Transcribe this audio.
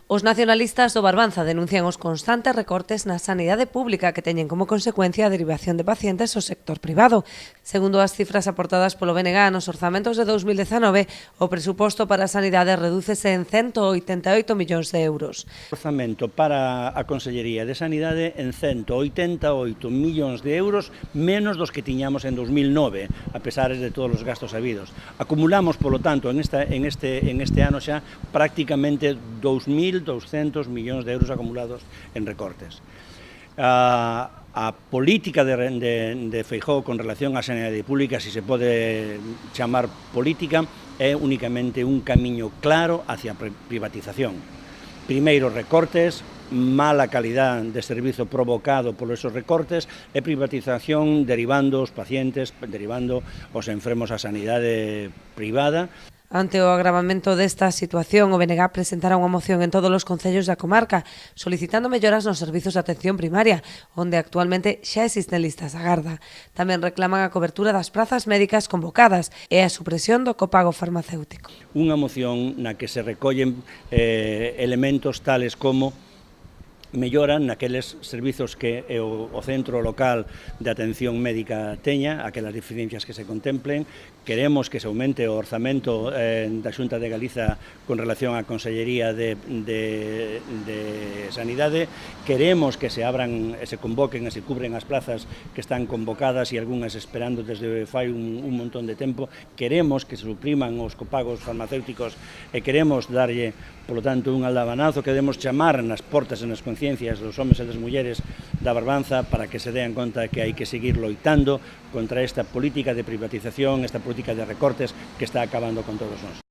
Os nacionalistas do Barbanza denuncian os constantes recortes na sanidade pública que teñen como consecuencia a derivación de pacientes ao sector privado. Segundo as cifras aportadas polo BNG nos orzamentos de 2019, o presuposto para a sanidade redúcese en 188 millóns de euros. O orzamento para a Consellería de Sanidade en 188 millóns de euros menos dos que tiñamos en 2009, a pesar de todos os gastos habidos. Acumulamos, polo tanto, en este ano xa prácticamente 2.200 millóns de euros acumulados en recortes. A política de Feijóo con relación á sanidade pública, se pode chamar política, é únicamente un camiño claro hacia a privatización. Primeiro recortes, mala calidad de servizo provocado por esos recortes e privatización derivando os pacientes, derivando os enfermos á sanidade privada. Ante o agravamento desta situación, o BNG presentará unha moción en todos os concellos da comarca, solicitando melloras nos servizos de atención primaria, onde actualmente xa existen listas de agarda. Tamén reclaman a cobertura das prazas médicas convocadas e a supresión do copago farmacéutico. Unha moción na que se recollen elementos tales como melloran naqueles servizos que o centro local de atención médica teña, aquelas deficiencias que se contemplen. Queremos que se aumente o orzamento da Xunta de Galiza con relación á Consellería de Sanidade. Queremos que se abran, se convoquen e se cubren as plazas que están convocadas e algunhas esperando desde fai un montón de tempo. Queremos que se supriman os copagos farmacéuticos e queremos darlle, polo tanto, un aldabanazo. Queremos chamar nas portas e nas conciencias dos homes e das mulleres da Barbanza para que se dean conta que hai que seguir loitando contra esta política de privatización, esta política de recortes que está acabando con todos nós.